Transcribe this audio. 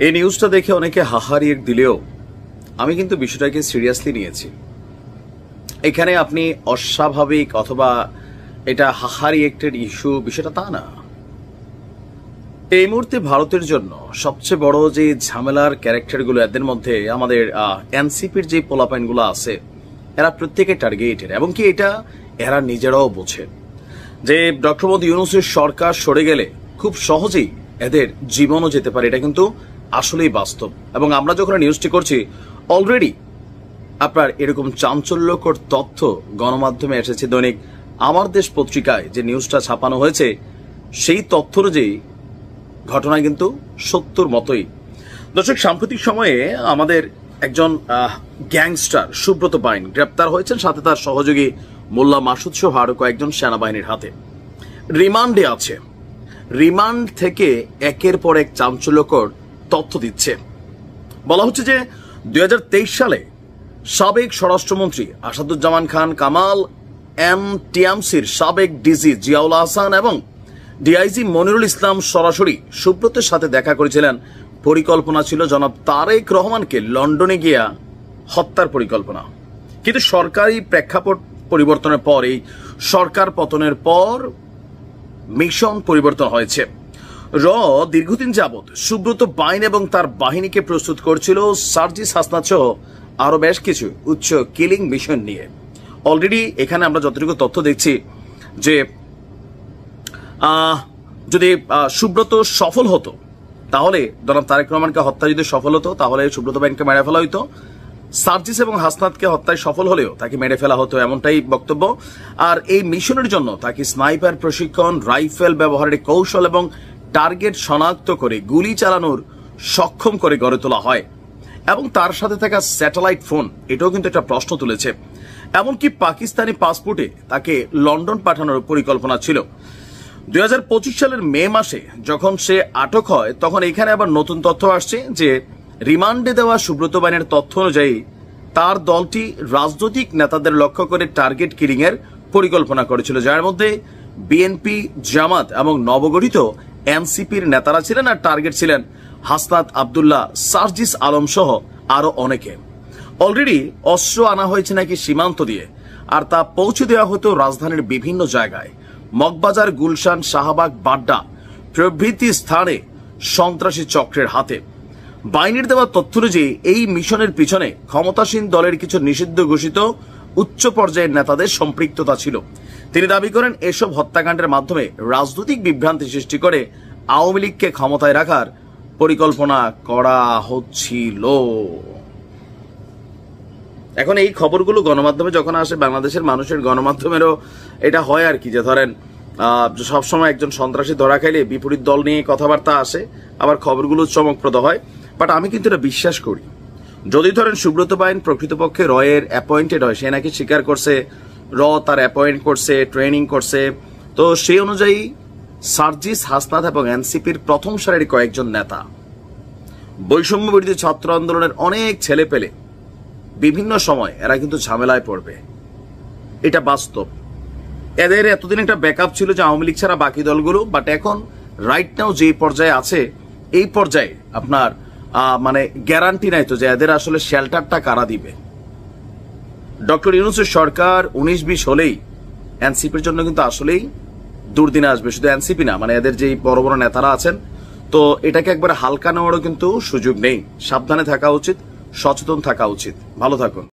এই নিউজটা দেখে অনেকে হাহারি দিলেও আমি কিন্তু বিষয়টাকে সিরিয়াসলি নিয়েছি। এখানে আপনি অস্বাভাবিক অথবা এটা হাহারি একটের ইস্যু বিষয়টা তা না। এই মুহূর্তে ভারতের জন্য সবচেয়ে বড় যে ঝামেলার ক্যারেক্টারগুলো এদের মধ্যে আমাদের এনসিপির যে পোলাপাইনগুলো আছে, এরা প্রত্যেকে টার্গেটেড এবং কি এটা এরা নিজেরাও বোঝে যে ডক্টর মোহাম্মদ ইউনূসের সরকার সরে গেলে খুব সহজেই এদের জীবনও যেতে পারে। এটা কিন্তু আসলেই বাস্তব এবং আমরা যখন নিউজটি করছি অলরেডি আপনার এরকম চাঞ্চল্যকর তথ্য গণমাধ্যমে এসেছে। দৈনিক আমার দেশ পত্রিকায় যে নিউজটা ছাপানো হয়েছে সেই তথ্য অনুযায়ী ঘটনা কিন্তু সত্যর মতোই। দর্শক, সাম্প্রতিক সময়ে আমাদের একজন গ্যাংস্টার সুব্রত বাইন গ্রেপ্তার হয়েছেন, সাথে তার সহযোগী মোল্লা মাসুদ সহ আরো কয়েকজন সেনাবাহিনীর হাতে রিমান্ডে আছে। রিমান্ড থেকে একের পর এক চাঞ্চল্যকর তথ্য দিচ্ছে। বলা হচ্ছে যে 2023 সালে সাবেক স্বরাষ্ট্রমন্ত্রী আসাদুজ্জামান খান কামাল, টিএমসির সাবেক ডিজি জিয়াউল আহসান এবং ডিআইজি মনিরুল ইসলাম সরাসরি সুব্রতের সাথে দেখা করেছিলেন। পরিকল্পনা ছিল জনাব তারেক রহমানকে লন্ডনে গিয়া হত্যার পরিকল্পনা। কিন্তু সরকারি প্রেক্ষাপট পরিবর্তনের পর, এই সরকার পতনের পর মিশন পরিবর্তন হয়েছে। দীর্ঘদিন যাবৎ সুব্রত বাইন এবং তার বাহিনীকে প্রস্তুত করছিল সার্জিস হাসনাত সহ আরো বেশ কিছু উচ্চ কিলিং মিশন নিয়ে। অলরেডি এখানে আমরা যতটুকু তথ্য দেখছি যে যদি সুব্রত সফল হতো তাহলে জনাব তারেক রহমানকে হত্যা যদি সফল হতো তাহলে সুব্রত বাইনকে মেরে ফেলা হইতো। সার্জিস এবং হাসনাতকে হত্যায় সফল হলেও তাকে মেরে ফেলা হতো, এমনটাই বক্তব্য। আর এই মিশনের জন্য তাকে স্নাইপার প্রশিক্ষণ, রাইফেল ব্যবহারের কৌশল এবং টার্গেট শনাক্ত করে গুলি চালানোর সক্ষম করে গড়ে তোলা হয়। এবং তার সাথে থাকা স্যাটেলাইট ফোন, এটাও কিন্তু একটা প্রশ্ন তুলেছে। এমনকি পাকিস্তানি পাসপোর্টে তাকে লন্ডন পাঠানোর পরিকল্পনা ছিল। 2025 সালের মে মাসে যখন সে আটক হয় তখন এখানে আবার নতুন তথ্য আসছে যে রিমান্ডে দেওয়া সুব্রত বাইনের তথ্য অনুযায়ী তার দলটি রাজনৈতিক নেতাদের লক্ষ্য করে টার্গেট কিলিং এর পরিকল্পনা করেছিল, যার মধ্যে বিএনপি, জামাত এবং নবগঠিত এনসিপির নেতারা ছিলেন। আর টার্গেট ছিলেন হাসনাত আব্দুল্লাহ, সার্জিস আলম সহ আরো অনেকে। অলরেডি অস্ত্র আনা হয়েছে নাকি সীমান্ত দিয়ে, আর তা পৌঁছে দেওয়া হতো রাজধানীর বিভিন্ন জায়গায়। মগবাজার, গুলশান, শাহবাগ, বাড্ডা প্রভৃতি স্থানে সন্ত্রাসী চক্রের হাতে। বাহিনীর দেওয়া তথ্য অনুযায়ী এই মিশনের পিছনে ক্ষমতাসীন দলের কিছু নিষিদ্ধ ঘোষিত উচ্চ পর্যায়ের নেতাদের সম্পৃক্ততা ছিল। তিনি দাবি করেন এসব হত্যাকাণ্ডের মাধ্যমে রাজনৈতিক বিভ্রান্তি সৃষ্টি করে আওয়ামী লীগকে ক্ষমতায় রাখার পরিকল্পনা করা হচ্ছিল। এখন এই খবরগুলো গণমাধ্যমে যখন আসে, বাংলাদেশের মানুষের গণমাধ্যমেরও এটা হয় আর কি, যে ধরেন সবসময় একজন সন্ত্রাসী ধরা খাইলে বিপরীত দল নিয়ে কথাবার্তা আসে, আবার খবরগুলো চমকপ্রদ হয়। বাট আমি কিন্তু এটা বিশ্বাস করি, যদি ধরেন সুব্রত বাইন প্রকৃতপক্ষে রয়ের অ্যাপয়েন্টেড হয়, সে নাকি স্বীকার করছে তার অ্যাপয়েন্ট করছে, ট্রেনিং করছে, তো সেই অনুযায়ী সার্জিস, হাসনাত এবং এনসিপির প্রথম সারির কয়েকজন নেতা, বৈষম্য বিরোধী ছাত্র আন্দোলনের অনেক ছেলে পেলে বিভিন্ন সময় এরা কিন্তু ঝামেলায় পড়বে, এটা বাস্তব। এদের এতদিন একটা ব্যাকআপ ছিল যে আওয়ামী লীগ ছাড়া বাকি দলগুলো, বাট এখন রাইট নাও যে পর্যায়ে আছে এই পর্যায়ে আপনার মানে গ্যারান্টি নাই তো যে এদের আসলে শেল্টারটা কারা দিবে। ডক্টর ইউনূসের সরকার 19-20 হলেই এনসিপির জন্য কিন্তু আসলেই দুর্দিনে আসবে। শুধু এনসিপি না, মানে এদের যে বড় বড় নেতারা আছেন, তো এটাকে একবারে হালকা নেওয়ারও কিন্তু সুযোগ নেই। সাবধানে থাকা উচিত, সচেতন থাকা উচিত। ভালো থাকুন।